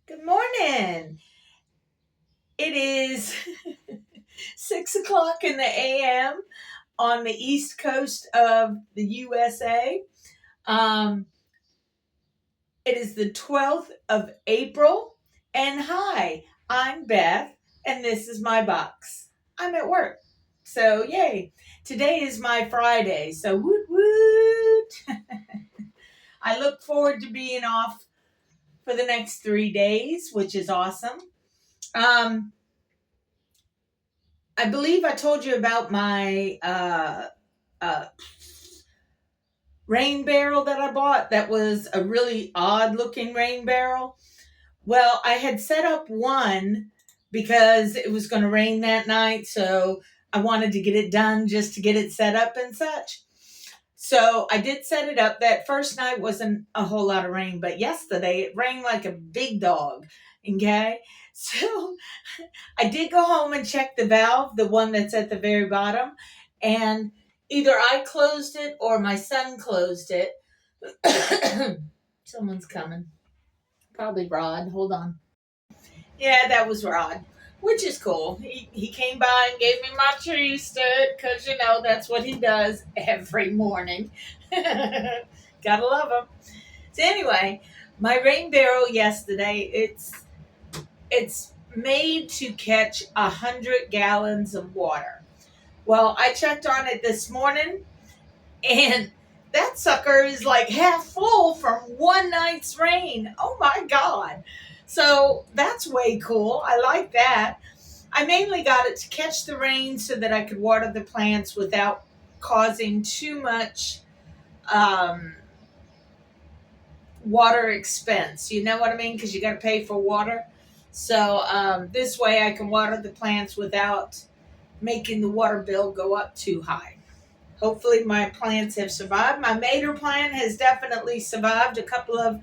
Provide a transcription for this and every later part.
Good morning. It is 6 o'clock in the AM on the east coast of the USA. Um, it is the 12th of April. And hi, I'm Beth, and this is my box. I'm at work. So, yay. Today is my Friday. So, woot woot. I look forward to being off for the next 3 days, which is awesome. Um, I believe I told you about my uh, rain barrel that I bought that was a really odd looking rain barrel. Well, I had set up one because it was going to rain that night. So I wanted to get it done just to get it set up and such. So I did set it up. That first night wasn't a whole lot of rain, but yesterday it rained like a big dog. Okay. So I did go home and check the valve, the one that's at the very bottom, and either I closed it or my son closed it. Someone's coming. Probably Rod. Hold on. Yeah, that was Rod, which is cool. He came by and gave me my tree stick because, that's what he does every morning. Gotta love him. So, anyway, my rain barrel yesterday, it's made to catch 100 gallons of water. Well, I checked on it this morning, and that sucker is like half full from one night's rain. Oh my God. So that's way cool. I like that. I mainly got it to catch the rain so that I could water the plants without causing too much um, water expense. You know what I mean? Because you got to pay for water. So this way I can water the plants without making the water bill go up too high. Hopefully my plants have survived. My mater plant has definitely survived. A couple of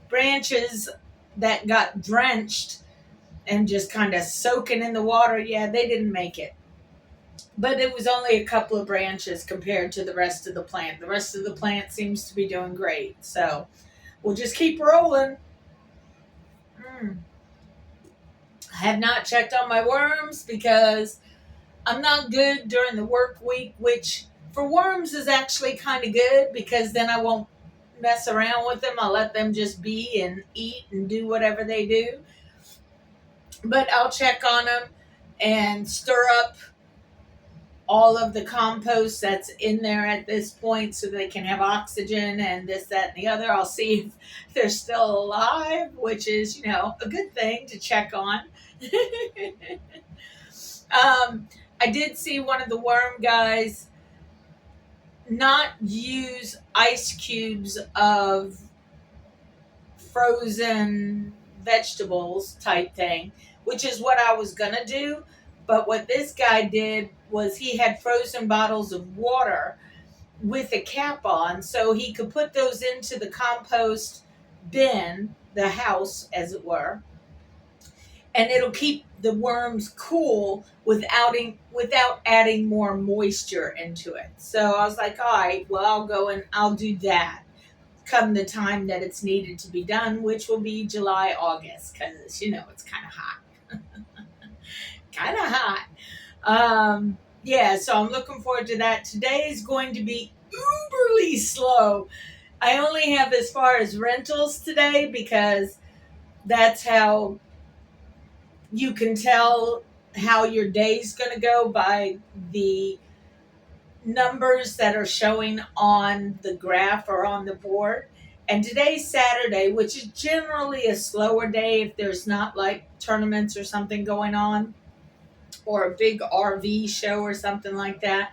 branches that got drenched and just kind of soaking in the water, yeah, they didn't make it. But it was only a couple of branches compared to the rest of the plant. The rest of the plant seems to be doing great. So we'll just keep rolling. Mm. I have not checked on my worms because I'm not good during the work week, which for worms is actually kind of good because then I won't mess around with them. I'll let them just be and eat and do whatever they do. But I'll check on them and stir up all of the compost that's in there at this point so they can have oxygen and this, that, and the other. I'll see if they're still alive, which is, a good thing to check on. I did see one of the worm guys not use ice cubes of frozen vegetables type thing, which is what I was going to do. But what this guy did was he had frozen bottles of water with a cap on so he could put those into the compost bin, the house as it were, and it'll keep the worms cool without adding more moisture into it. So I was like, all right, well, I'll go and I'll do that come the time that it's needed to be done, which will be July, August, because it's kind of hot. Kind of hot. Yeah, so I'm looking forward to that. Today is going to be uberly slow. I only have as far as rentals today because that's how you can tell how your day's going to go by the numbers that are showing on the graph or on the board. And today's Saturday, which is generally a slower day if there's not like tournaments or something going on or a big RV show or something like that.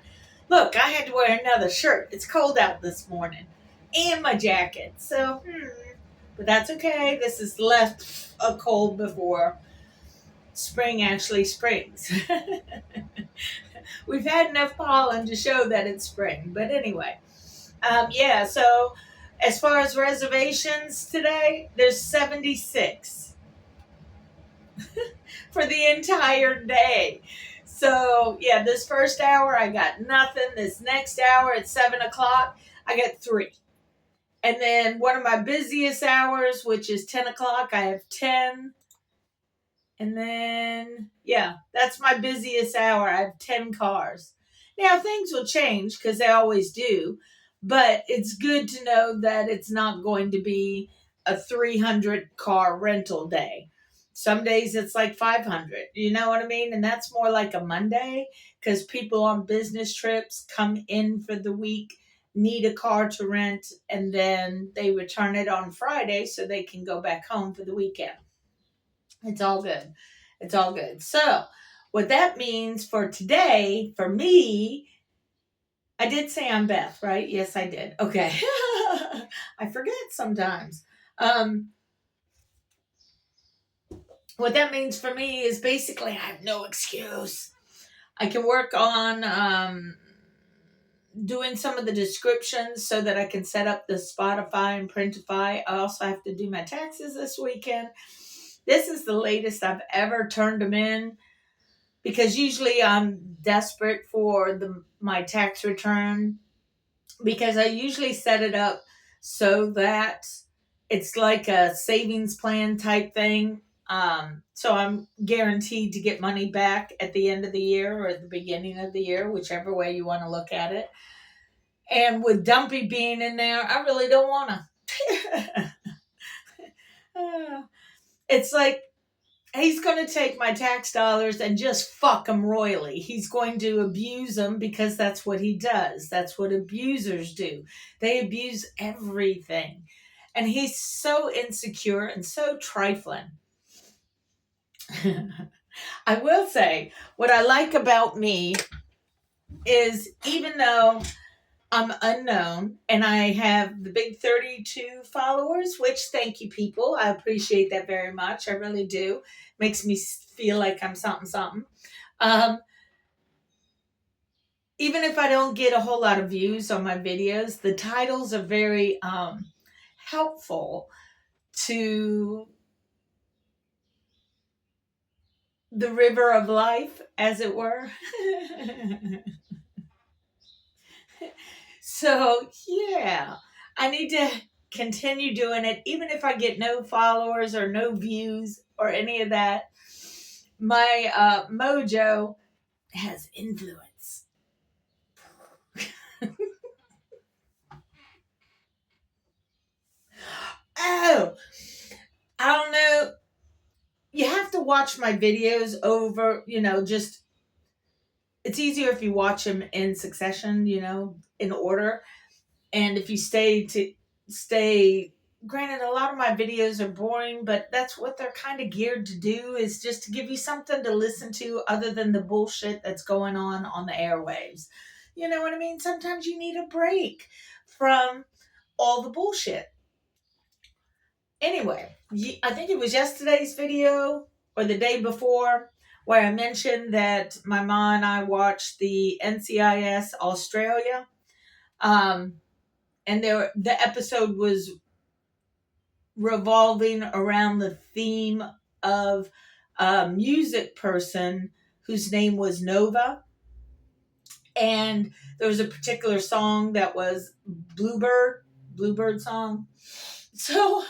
Look, I had to wear another shirt. It's cold out this morning and my jacket. So, but that's okay. This is less a cold before spring actually springs. We've had enough pollen to show that it's spring. But anyway, yeah, so as far as reservations today, there's 76 for the entire day. So, yeah, this first hour I got nothing. This next hour at 7 o'clock, I got 3. And then one of my busiest hours, which is 10 o'clock, I have 10. And then, yeah, that's my busiest hour. I have 10 cars. Now, things will change because they always do, but it's good to know that it's not going to be a 300 car rental day. Some days it's like 500. You know what I mean? And that's more like a Monday because people on business trips come in for the week, need a car to rent, and then they return it on Friday so they can go back home for the weekend. It's all good. It's all good. So, what that means for today, for me, I did say I'm Beth, right? Yes, I did. Okay. I forget sometimes. Um, what that means for me is basically I have no excuse. I can work on doing some of the descriptions so that I can set up the Spotify and Printify. I also have to do my taxes this weekend. This is the latest I've ever turned them in because usually I'm desperate for my tax return because I usually set it up so that it's like a savings plan type thing. So I'm guaranteed to get money back at the end of the year or at the beginning of the year, whichever way you want to look at it. And with Dumpy being in there, I really don't want to. It's like he's going to take my tax dollars and just fuck them royally. He's going to abuse them because that's what he does. That's what abusers do. They abuse everything. And he's so insecure and so trifling. I will say, what I like about me is even though I'm unknown and I have the big 32 followers, which thank you, people. I appreciate that very much. I really do. Makes me feel like I'm something, something. Um, Even if I don't get a whole lot of views on my videos, the titles are very helpful to the river of life, as it were. So, yeah, I need to continue doing it, even if I get no followers or no views or any of that. My mojo has influence. Oh, I don't know. You have to watch my videos over, just it's easier if you watch them in succession, in order. And if you stay granted a lot of my videos are boring, but that's what they're kind of geared to do, is just to give you something to listen to other than the bullshit that's going on the airwaves. You know what I mean? Sometimes you need a break from all the bullshit. Anyway, I think it was yesterday's video or the day before where I mentioned that my mom and I watched the NCIS Australia. And the episode was revolving around the theme of a music person whose name was Nova. And there was a particular song that was Bluebird song. So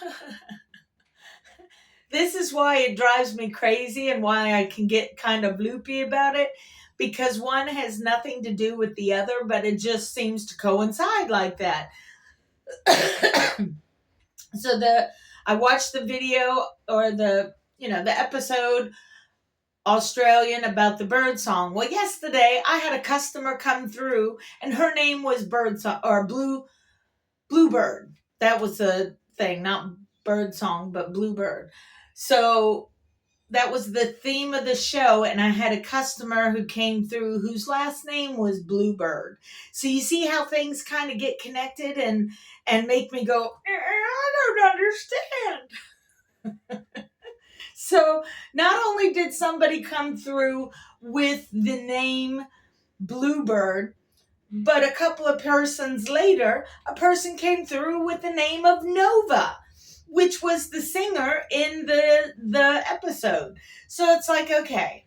this is why it drives me crazy and why I can get kind of loopy about it, because one has nothing to do with the other, but it just seems to coincide like that. So I watched the video or the episode Australian about the bird song. Well, yesterday I had a customer come through and her name was Bird Song or Bluebird. That was the thing, not bird song, but Bluebird. So that was the theme of the show, and I had a customer who came through whose last name was Bluebird. So you see how things kind of get connected and make me go, I don't understand. So not only did somebody come through with the name Bluebird, but a couple of persons later, a person came through with the name of Nova, which was the singer in the episode. So it's like, okay,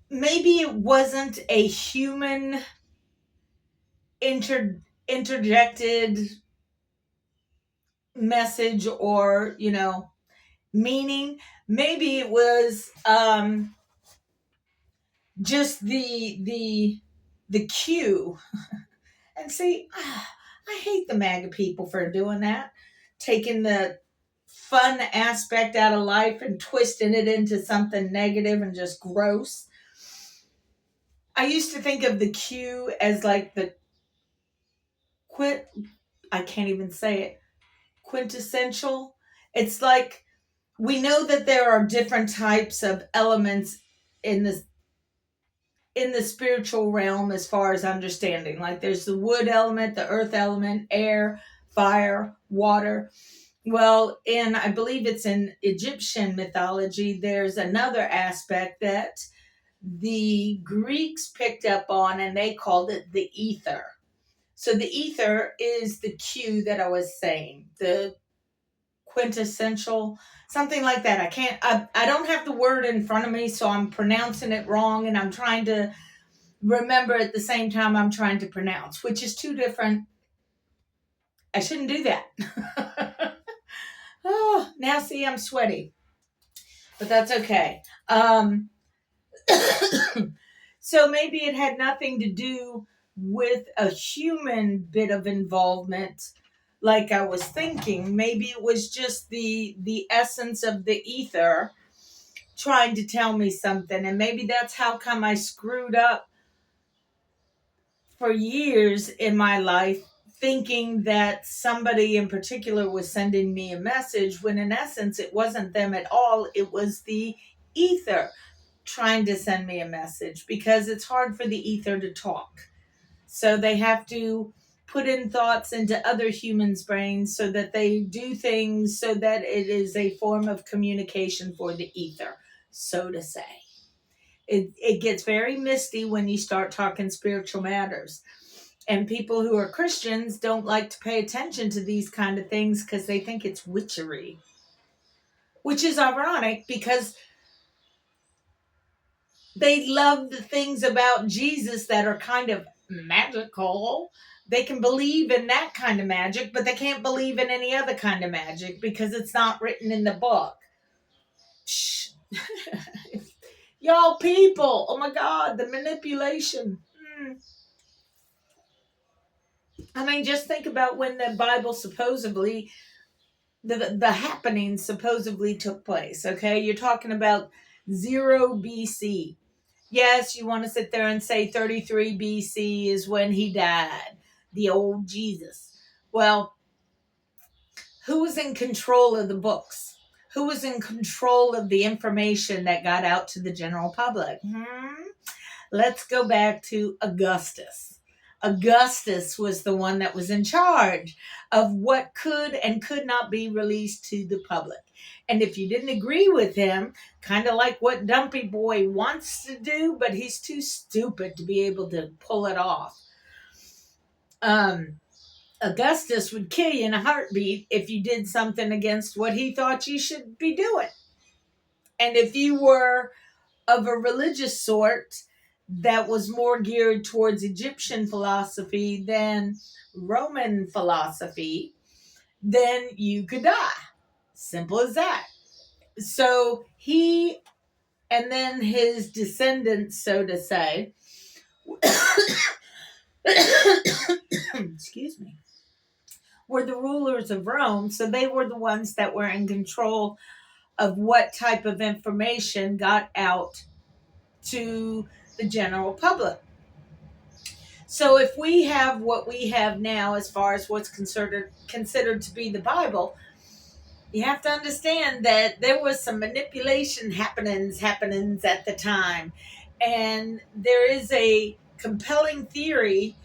maybe it wasn't a human interjected message or, meaning. Maybe it was just the cue. And see, I hate the MAGA people for doing that, taking the fun aspect out of life and twisting it into something negative and just gross. I used to think of the Q as like the quit. I can't even say it. Quintessential. It's like we know that there are different types of elements in the spiritual realm as far as understanding. Like there's the wood element, the earth element, air, fire, water. Well, I believe it's in Egyptian mythology, there's another aspect that the Greeks picked up on and they called it the ether. So the ether is the Q that I was saying, the quintessential, something like that. I don't have the word in front of me, so I'm pronouncing it wrong and I'm trying to remember at the same time I'm trying to pronounce, which is two different. I shouldn't do that. Oh, now see, I'm sweaty, but that's okay. So maybe it had nothing to do with a human bit of involvement like I was thinking. Maybe it was just the essence of the ether trying to tell me something, and maybe that's how come I screwed up for years in my life, thinking that somebody in particular was sending me a message when in essence it wasn't them at all. It was the ether trying to send me a message, because it's hard for the ether to talk. So they have to put in thoughts into other humans' brains so that they do things so that it is a form of communication for the ether, so to say. It gets very misty when you start talking spiritual matters. And people who are Christians don't like to pay attention to these kind of things because they think it's witchery. Which is ironic because they love the things about Jesus that are kind of magical. They can believe in that kind of magic, but they can't believe in any other kind of magic because it's not written in the book. Shh. Y'all people, oh my God, the manipulation. I mean, just think about when the Bible supposedly, the happenings supposedly took place, okay? You're talking about 0 BC. Yes, you want to sit there and say 33 BC is when he died, the old Jesus. Well, who was in control of the books? Who was in control of the information that got out to the general public? Let's go back to Augustus. Augustus was the one that was in charge of what could and could not be released to the public. And if you didn't agree with him, kind of like what Dumpy Boy wants to do, but he's too stupid to be able to pull it off. Augustus would kill you in a heartbeat if you did something against what he thought you should be doing. And if you were of a religious sort that was more geared towards Egyptian philosophy than Roman philosophy, then you could die. Simple as that. So he and then his descendants, so to say, excuse me, were the rulers of Rome. So they were the ones that were in control of what type of information got out to the general public. So if we have what we have now as far as what's considered to be the Bible, you have to understand that there was some manipulation happenings at the time. And there is a compelling theory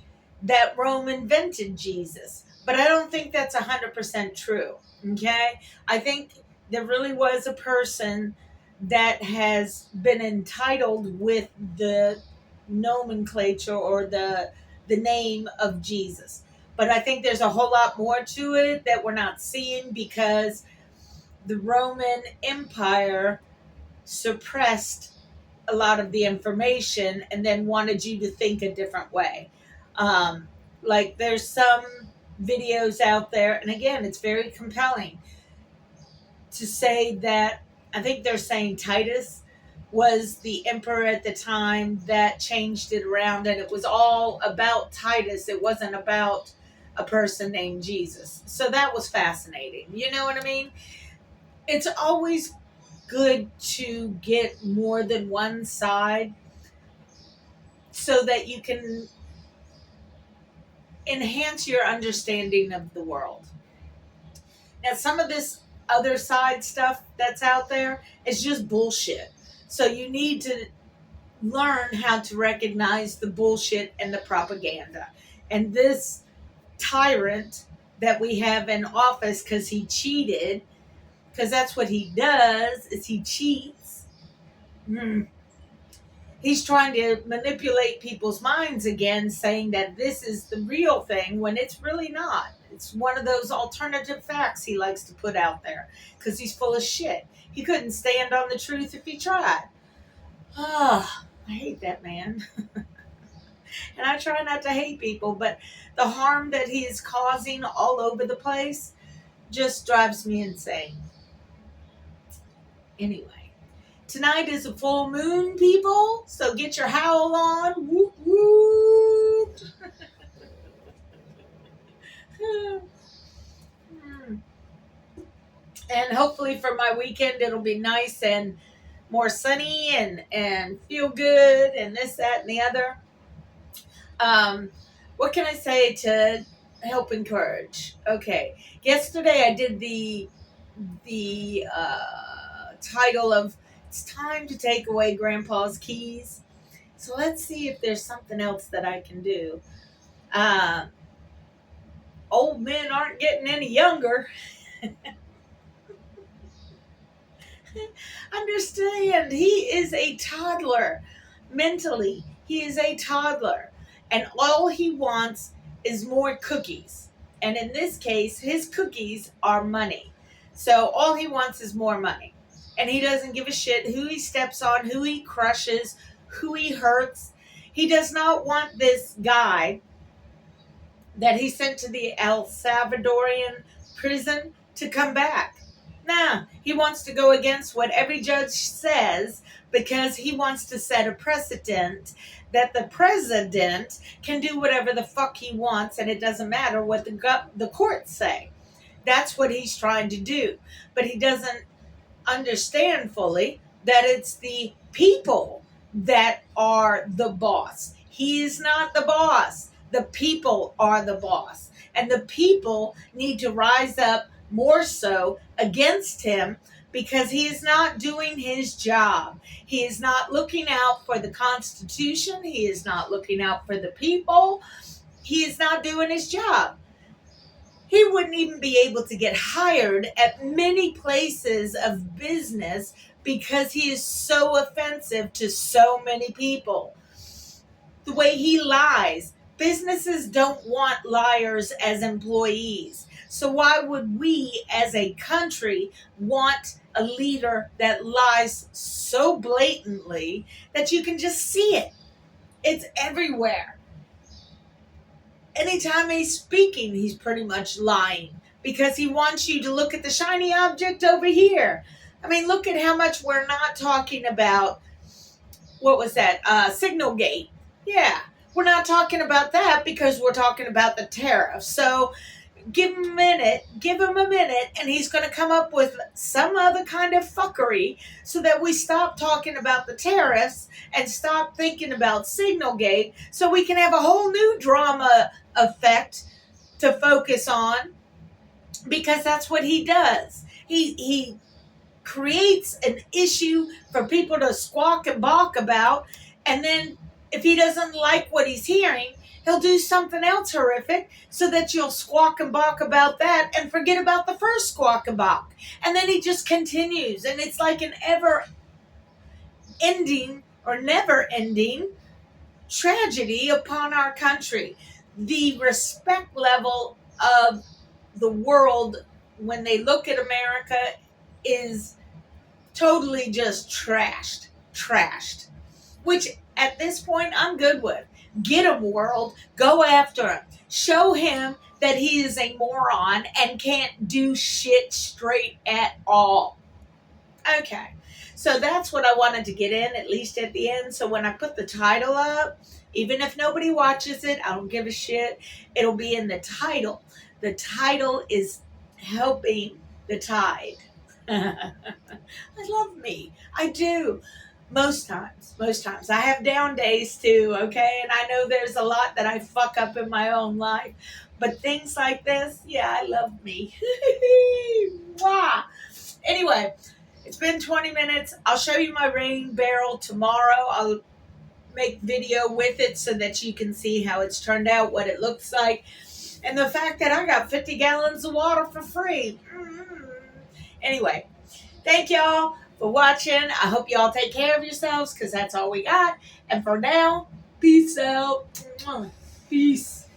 that Rome invented Jesus. But I don't think that's 100% true. Okay? I think there really was a person that has been entitled with the nomenclature or the name of Jesus. But I think there's a whole lot more to it that we're not seeing because the Roman Empire suppressed a lot of the information and then wanted you to think a different way. Like there's some videos out there. And again, it's very compelling to say that I think they're saying Titus was the emperor at the time that changed it around, and it was all about Titus. It wasn't about a person named Jesus. So that was fascinating. You know what I mean? It's always good to get more than one side so that you can enhance your understanding of the world. Now, some of this other side stuff that's out there is just bullshit. So you need to learn how to recognize the bullshit and the propaganda. And this tyrant that we have in office, because he cheated, because that's what he does, is he cheats. He's trying to manipulate people's minds again, saying that this is the real thing when it's really not. It's one of those alternative facts he likes to put out there because he's full of shit. He couldn't stand on the truth if he tried. Ah, I hate that man. And I try not to hate people, but the harm that he is causing all over the place just drives me insane. Anyway, tonight is a full moon, people, so get your howl on. Whoop, whoop. And hopefully for my weekend, it'll be nice and more sunny and feel good and this, that, and the other. What can I say to help encourage? Okay. Yesterday I did the title of It's Time to Take Away Grandpa's Keys. So let's see if there's something else that I can do. Old men aren't getting any younger. Understand, he is a toddler. Mentally, he is a toddler. And all he wants is more cookies. And in this case, his cookies are money. So all he wants is more money. And he doesn't give a shit who he steps on, who he crushes, who he hurts. He does not want this guy that he sent to the El Salvadorian prison to come back. Nah, he wants to go against what every judge says because he wants to set a precedent that the president can do whatever the fuck he wants and it doesn't matter what the courts say. That's what he's trying to do. But he doesn't understand fully that it's the people that are the boss. He is not the boss. The people are the boss. And the people need to rise up more so against him because he is not doing his job. He is not looking out for the Constitution. He is not looking out for the people. He is not doing his job. He wouldn't even be able to get hired at many places of business because he is so offensive to so many people. The way he lies. Businesses don't want liars as employees. So why would we as a country want a leader that lies so blatantly that you can just see it? It's everywhere. Anytime he's speaking, he's pretty much lying because he wants you to look at the shiny object over here. I mean, look at how much we're not talking about, what was that, Signalgate. Yeah, we're not talking about that because we're talking about the tariff. So give him a minute, and he's going to come up with some other kind of fuckery so that we stop talking about the tariffs and stop thinking about Signalgate so we can have a whole new drama effect to focus on because that's what he does. He creates an issue for people to squawk and balk about, and then if he doesn't like what he's hearing, he'll do something else horrific so that you'll squawk and balk about that and forget about the first squawk and balk. And then he just continues. And it's like an ever-ending or never-ending tragedy upon our country. The respect level of the world when they look at America is totally just trashed. Which at this point I'm good with. Get him, world. Go after him. Show him that he is a moron and can't do shit straight at all. Okay. So that's what I wanted to get in, at least at the end. So when I put the title up, even if nobody watches it, I don't give a shit. It'll be in the title. The title is Helping the Tide. I love me. I do. Most times. I have down days too, okay? And I know there's a lot that I fuck up in my own life. But things like this, yeah, I love me. Mwah. Anyway, it's been 20 minutes. I'll show you my rain barrel tomorrow. I'll make video with it so that you can see how it's turned out, what it looks like, and the fact that I got 50 gallons of water for free. Anyway, thank y'all for watching. I hope y'all take care of yourselves because that's all we got. And for now, peace out. Peace.